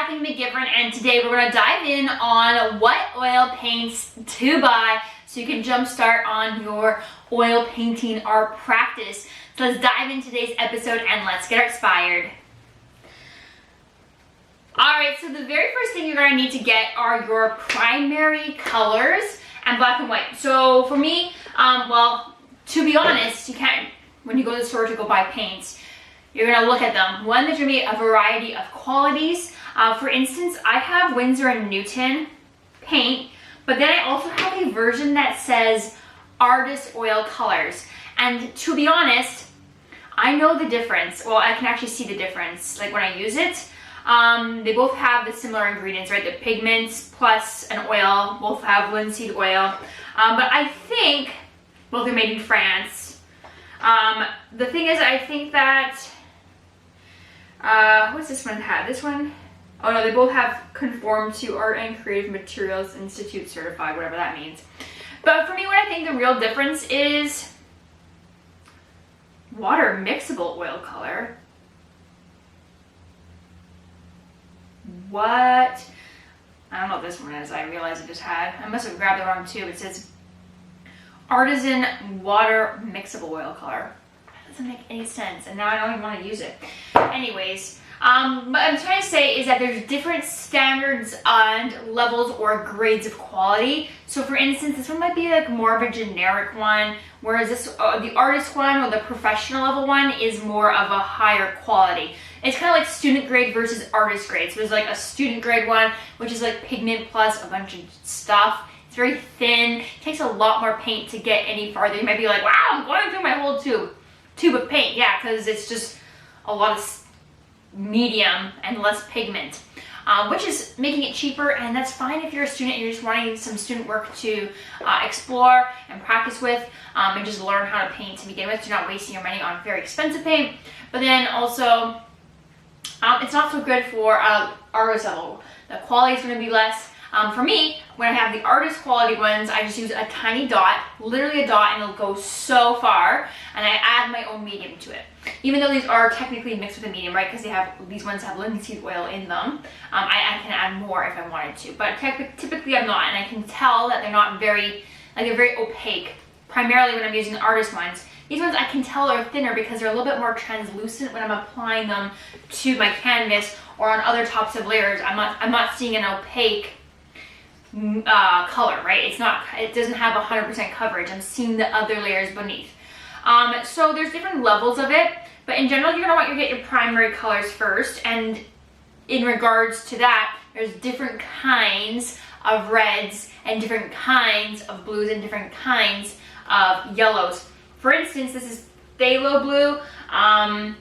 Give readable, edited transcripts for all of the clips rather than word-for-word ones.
Kathleen McGiveron, and today we're going to dive in on what oil paints to buy so you can jumpstart on your oil painting art practice. So let's dive into today's episode and let's get inspired. Alright, so the very first thing you're going to need to get are your primary colors and black and white. So for me, well, to be honest, you can't, when you go to the store to go buy paints, you're going to look at them. One, there's going to be a variety of qualities. For instance, I have Winsor & Newton paint, but then I also have a version that says Artist Oil Colors. And to be honest, I know the difference. Well, I can actually see the difference, like when I use it. They both have the similar ingredients, right? The pigments plus an oil, both have linseed oil. But I think both are made in France. The thing is, I think that, what's this one have? This one, oh no, they both have conformed to Art and Creative Materials Institute certified, whatever that means. But for me, what I think the real difference is water mixable oil color. What? I don't know what this one is. I realized I just had. I must have grabbed the wrong tube. It says Artisan Water Mixable Oil Color. That doesn't make any sense, and now I don't even want to use it. Anyways, what I'm trying to say is that there's different standards and levels or grades of quality. So for instance, this one might be like more of a generic one, whereas this, the artist one or the professional level one is more of a higher quality. It's kind of like student grade versus artist grade. So there's like a student grade one, which is like pigment plus a bunch of stuff. It's very thin. It takes a lot more paint to get any farther. You might be like, wow, I'm going through my whole tube of paint. Yeah, because it's just a lot of medium and less pigment, which is making it cheaper, and that's fine if you're a student and you're just wanting some student work to explore and practice with, and just learn how to paint to begin with. You're not wasting your money on very expensive paint. But then also, it's not so good for artist level. The quality is going to be less. For me, when I have the artist quality ones, I just use a tiny dot, literally a dot, and it'll go so far, and I add my own medium to it. Even though these are technically mixed with a medium, right, because these ones have linseed oil in them, I can add more if I wanted to, but typically I'm not, and I can tell that they're not very, like they're very opaque, primarily when I'm using the artist ones. These ones I can tell are thinner because they're a little bit more translucent when I'm applying them to my canvas or on other tops of layers. I'm not seeing an opaque color, right? It doesn't have 100% coverage. I'm seeing the other layers beneath. So there's different levels of it, but in general, you're gonna want to get your primary colors first. And in regards to that, there's different kinds of reds and different kinds of blues and different kinds of yellows. For instance, this is phthalo blue.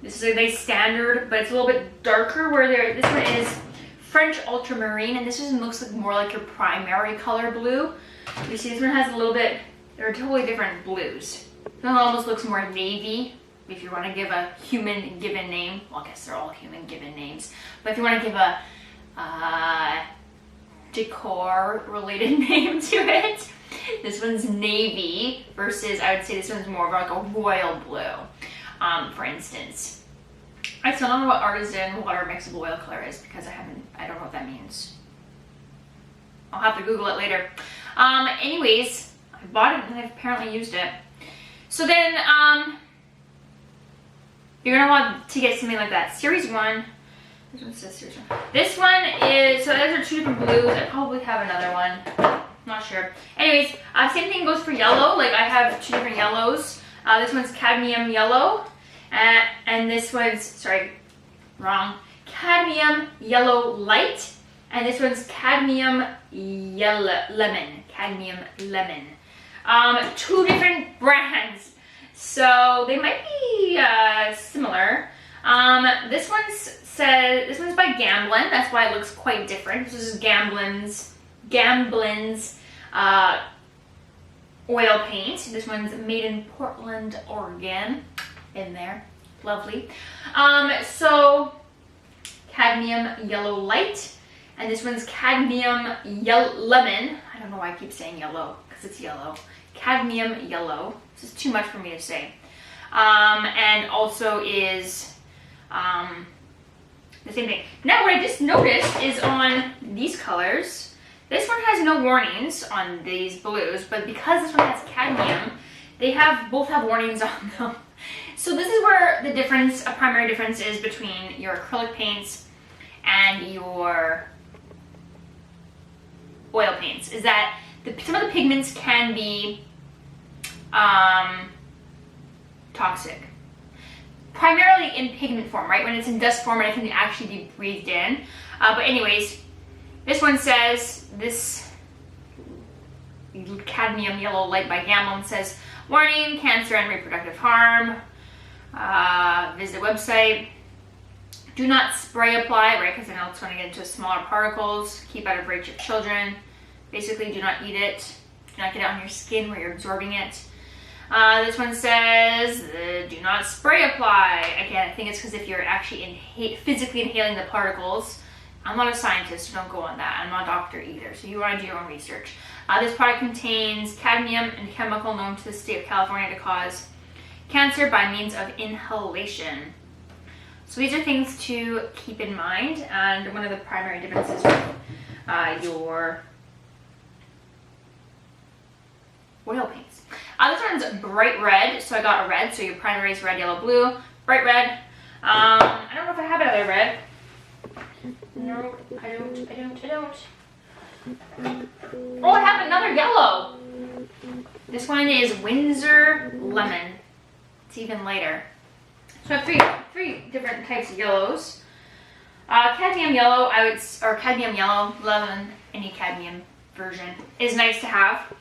This is a nice standard, but it's a little bit darker. This one is French ultramarine, and this one looks like more like your primary color blue. You see, this one has a little bit. They're totally different blues. This one almost looks more navy. If you want to give a human given name, well, I guess they're all human given names. But if you want to give a decor related name to it, this one's navy versus, I would say this one's more of like a royal blue, for instance. I still don't know what Artisan Water Mixable Oil Color is because I don't know what that means. I'll have to Google it later. Anyways, I bought it and I've apparently used it. So then, you're gonna want to get something like that. Series 1. This one says Series 1. This one is, so those are two different blues. I probably have another one. Not sure. Anyways, same thing goes for yellow. Like I have two different yellows. This one's cadmium yellow, and this one's, sorry, wrong. Cadmium yellow light, and this one's cadmium yellow lemon. Cadmium lemon. Two different brands, so they might be similar. This one's by Gamblin. That's why it looks quite different. This is Gamblin's oil paint. This one's made in Portland, Oregon. In there, lovely. So cadmium yellow light, and this one's cadmium yellow lemon. I don't know why I keep saying yellow because it's yellow. Cadmium yellow. This is too much for me to say. And also is the same thing. Now what I just noticed is on these colors, this one has no warnings on these blues, but because this one has cadmium, they both have warnings on them. So this is where the difference, a primary difference is between your acrylic paints and your oil paints, is that some of the pigments can be toxic. Primarily in pigment form, right? When it's in dust form and it can actually be breathed in. But anyways, this one says, this cadmium yellow light by Gamblin says, warning, cancer and reproductive harm. Visit the website. Do not spray apply, right? Because I know it's going to get into smaller particles. Keep out of reach of children. Basically, do not eat it. Do not get it on your skin where you're absorbing it. This one says, do not spray apply. Again, I think it's because if you're actually physically inhaling the particles. I'm not a scientist, so don't go on that. I'm not a doctor either, so you want to do your own research. This product contains cadmium and a chemical known to the state of California to cause cancer by means of inhalation. So these are things to keep in mind, and one of the primary differences with your oil paints. This one's bright red, so I got a red, so your primary is red, yellow, blue, bright red. I don't know if I have another red. No, I don't. Oh, I have another yellow. This one is Windsor Lemon. It's even lighter. So I have three different types of yellows. Cadmium yellow, or cadmium yellow, lemon, any cadmium version is nice to have.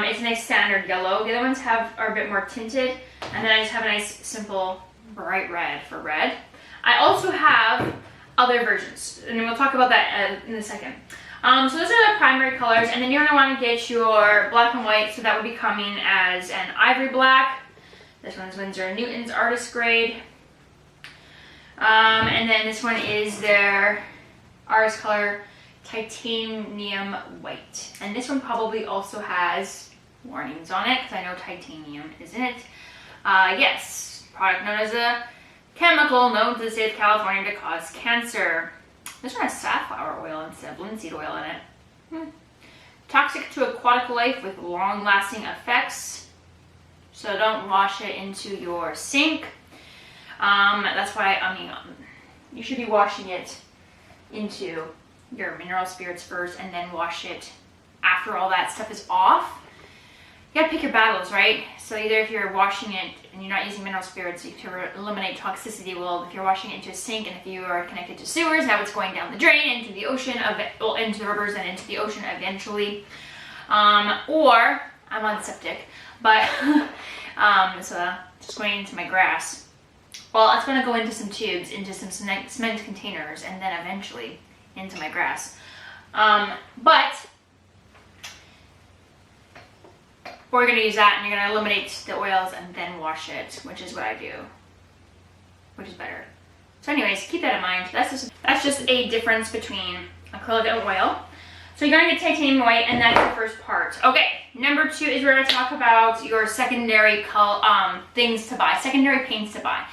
It's a nice standard yellow. The other ones are a bit more tinted, and then I just have a nice simple bright red for red. I also have other versions, and we'll talk about that in a second. So those are the primary colors, and then you're going to want to get your black and white, so that would be coming as an ivory black. This one's Winsor & Newton's artist grade. And then this one is their artist color titanium white. And this one probably also has warnings on it, because I know titanium is in it. Yes, product known as a chemical known to the state of California to cause cancer. This one has safflower oil instead of linseed oil in it. Toxic to aquatic life with long-lasting effects. So don't wash it into your sink. That's why, you should be washing it into your mineral spirits first and then wash it after all that stuff is off. You gotta pick your battles, right? So either if you're washing it and you're not using mineral spirits, you can eliminate toxicity. Well, if you're washing it into a sink and if you are connected to sewers, now it's going down the drain into the ocean, into the rivers and into the ocean eventually. Or I'm on septic, but so just going into my grass. Well, it's going to go into some tubes, into some cement containers, and then eventually into my grass. But we're going to use that, and you're going to eliminate the oils and then wash it, which is what I do, which is better. So anyways, keep that in mind. That's just a difference between acrylic and oil. So you're going to get titanium white, and that's the first part. Okay, number 2 is we're going to talk about your secondary things to buy, secondary paints to buy.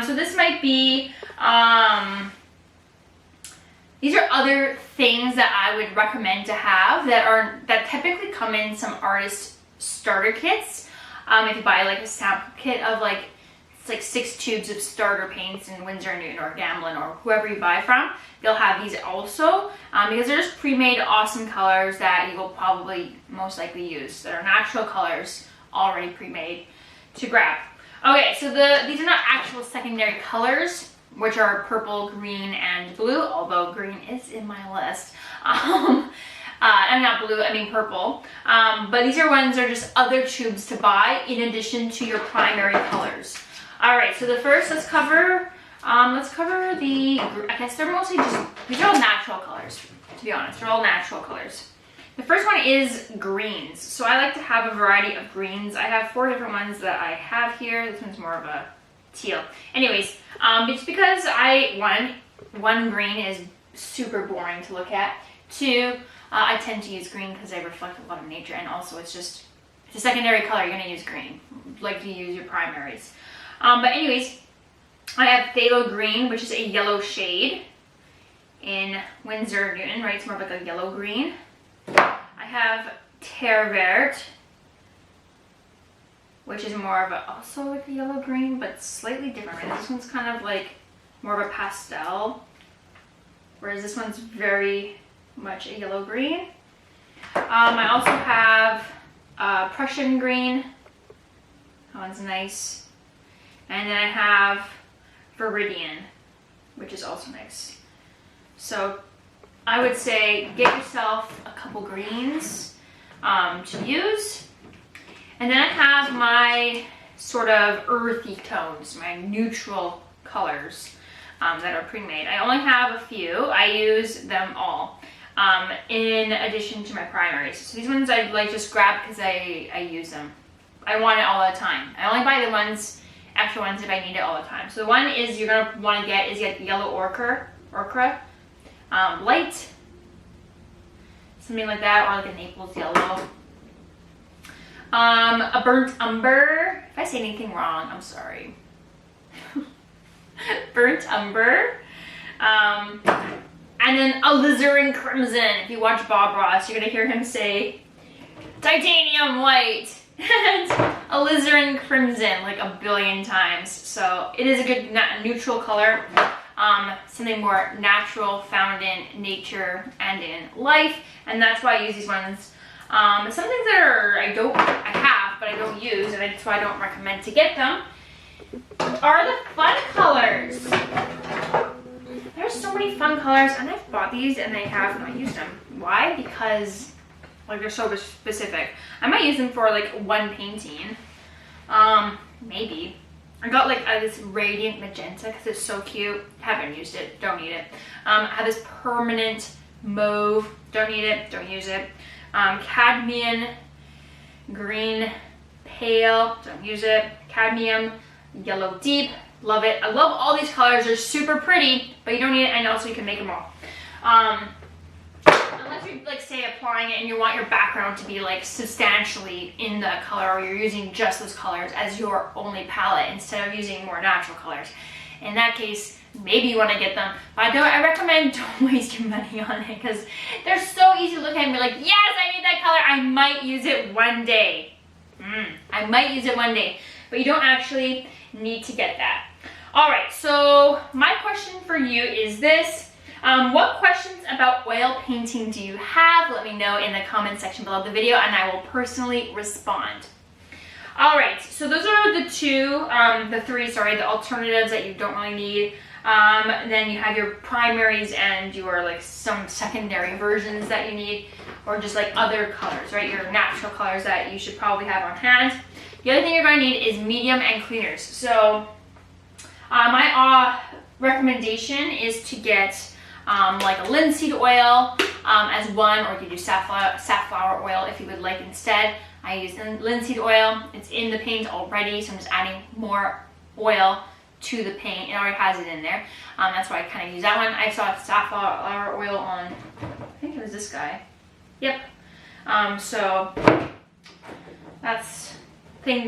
So this might be, these are other things that I would recommend to have that typically come in some artist starter kits. If you buy like a sample kit of it's like 6 tubes of starter paints in Winsor & Newton or Gamblin or whoever you buy from, they'll have these also, because they're just pre-made awesome colors that you will probably most likely use, that are natural colors already pre-made to grab. Okay, so these are not actual secondary colors, which are purple, green, and blue, although green is in my list. I'm not blue, I mean purple. But these are ones that are just other tubes to buy in addition to your primary colors. All right, so the first, let's cover I guess they're mostly these are all natural colors, to be honest. They're all natural colors. The first one is greens. So I like to have a variety of greens. I have 4 different ones that I have here. This one's more of a teal. Anyways, it's because one green is super boring to look at. 2, I tend to use green because they reflect a lot of nature, and also it's a secondary color. You're gonna use green, like you use your primaries. But anyways, I have phthalo green, which is a yellow shade. in Winsor Newton, right? It's more of like a yellow green. I have Terre Verte, which is more of a, also like a yellow green, but slightly different, right? This one's kind of like more of a pastel, whereas this one's very much a yellow green. I also have Prussian green. That one's nice. And then I have Viridian, which is also nice. So I would say get yourself a couple greens to use. And then I have my sort of earthy tones, my neutral colors that are pre-made. I only have a few. I use them all in addition to my primaries. So these ones I like just grab because I use them. I want it all the time. I only buy the ones, extra ones if I need it all the time. So the one is you're gonna want to get is yellow ochre, light, something like that, or like a Naples yellow. A burnt umber. If I say anything wrong, I'm sorry. Burnt umber. And then alizarin crimson. If you watch Bob Ross, you're gonna hear him say titanium white and alizarin crimson like a billion times. So it is a good neutral color. Something more natural, found in nature and in life, and that's why I use these ones. Some things that I have, but I don't use, and that's why I don't recommend to get them, are the fun colors. There's so many fun colors, and I've bought these and I have not used them. Why? Because like they're so specific. I might use them for like one painting. Maybe. I got like this radiant magenta because it's so cute. Haven't used it, don't need it. I have this permanent mauve, don't need it, don't use it. Cadmium green pale, don't use it. Cadmium yellow deep, love it. I love all these colors, they're super pretty, but you don't need it, and also you can make them all. Unless you're like say applying it and you want your background to be like substantially in the color, or you're using just those colors as your only palette instead of using more natural colors. In that case, maybe you want to get them, but I recommend don't waste your money on it because they're so easy to look at and be like, yes, I need that color, I might use it one day. I might use it one day, but you don't actually need to get that. All right, so my question for you is this. What questions about oil painting do you have? Let me know in the comment section below the video and I will personally respond. All right, so those are the the alternatives that you don't really need. Then you have your primaries and your like some secondary versions that you need, or just like other colors, right? Your natural colors that you should probably have on hand. The other thing you're going to need is medium and cleaners. So my recommendation is to get like a linseed oil as one, or you could do safflower oil if you would like instead. I use linseed oil. It's in the paint already, so I'm just adding more oil to the paint. It already has it in there. That's why I kind of use that one. I saw safflower oil on, I think it was this guy. Yep. So that's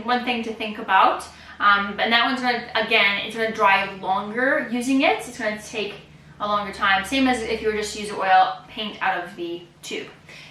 one thing to think about. And that one's gonna, again, it's gonna dry longer using it. It's gonna take a longer time. Same as if you were just to use oil paint out of the tube.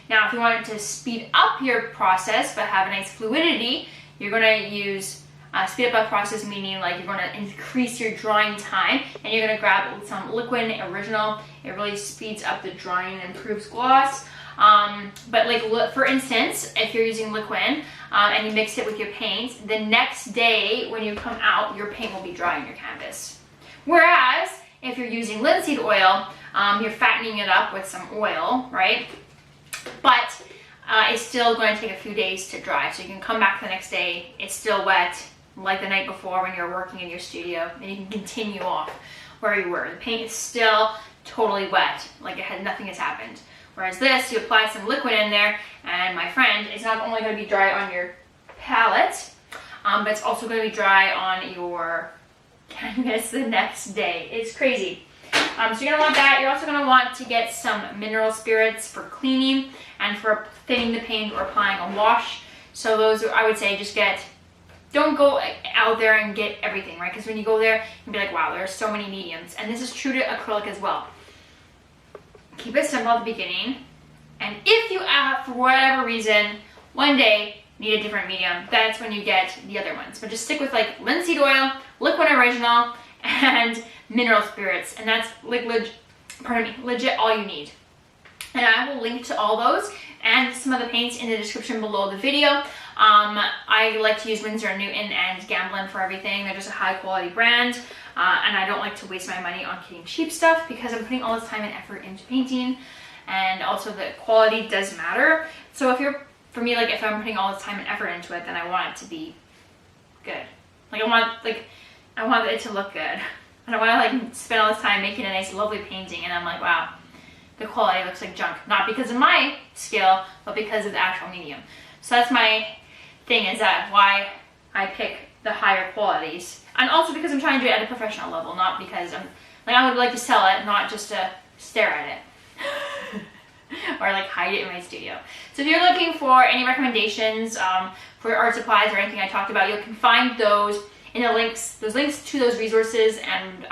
Now, if you wanted to speed up your process but have a nice fluidity, you're gonna use speed up that process, meaning like you're gonna increase your drying time, and you're gonna grab some Liquid Original. It really speeds up the drying and improves gloss. But like for instance, if you're using Liquid and you mix it with your paint, the next day when you come out, your paint will be dry on your canvas. Whereas if you're using linseed oil, you're fattening it up with some oil, right? But it's still going to take a few days to dry. So you can come back the next day, it's still wet, like the night before when you're working in your studio, and you can continue off where you were. The paint is still totally wet, like nothing has happened. Whereas this, you apply some liquid in there, and my friend, it's not only going to be dry on your palette, but it's also going to be dry on your canvas the next day. It's crazy. So you're going to want that. You're also going to want to get some mineral spirits for cleaning and for thinning the paint or applying a wash. So those, I would say, just don't go out there and get everything, right? Because when you go there, you'll be like, wow, there's so many mediums. And this is true to acrylic as well. keep it simple at the beginning. And if you, for whatever reason, one day need a different medium, that's when you get the other ones. But just stick with like linseed oil, liquid original, and mineral spirits. And that's legit all you need. And I will link to all those and some of the paints in the description below the video. I like to use Winsor & Newton and Gamblin for everything. They're just a high quality brand. And I don't like to waste my money on getting cheap stuff because I'm putting all this time and effort into painting. And also the quality does matter. So if I'm putting all this time and effort into it, then I want it to be good. Like I want it to look good. I don't want to like spend all this time making a nice lovely painting and I'm like, wow, the quality looks like junk. Not because of my skill, but because of the actual medium. So that's my thing, is that why I pick the higher qualities. And also because I'm trying to do it at a professional level, not because I would like to sell it, not just to stare at it. Or like hide it in my studio. So if you're looking for any recommendations for art supplies or anything I talked about, you can find those in those links to those resources and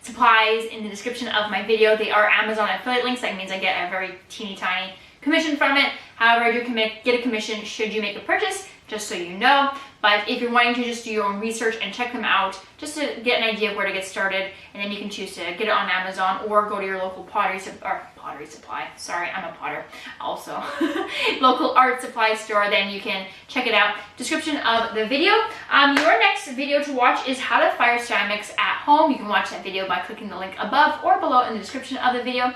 supplies in the description of my video. They are Amazon affiliate links. That means I get a very teeny tiny commission from it. However, I do get a commission should you make a purchase, just so you know. But if you're wanting to just do your own research and check them out, just to get an idea of where to get started, and then you can choose to get it on Amazon or go to your local pottery supply. Sorry, I'm a potter also. Local art supply store, then you can check it out. Description of the video. Your next video to watch is how to fire ceramics at home. You can watch that video by clicking the link above or below in the description of the video.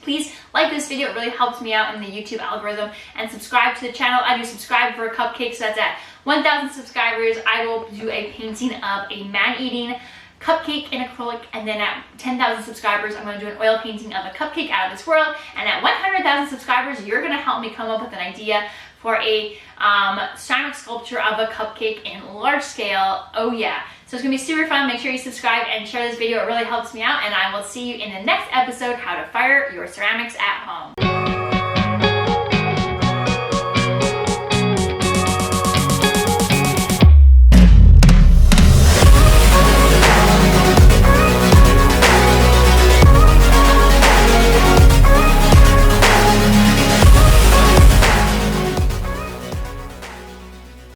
Please like this video, it really helps me out in the YouTube algorithm, and subscribe to the channel. I do subscribe for a cupcake, so that's at 1,000 subscribers. I will do a painting of a man-eating cupcake in acrylic, and then at 10,000 subscribers, I'm going to do an oil painting of a cupcake out of this world, and at 100,000 subscribers, you're going to help me come up with an idea for a ceramic sculpture of a cupcake in large scale. Oh yeah. So it's going to be super fun. Make sure you subscribe and share this video. It really helps me out, and I will see you in the next episode, how to fire your ceramics at home.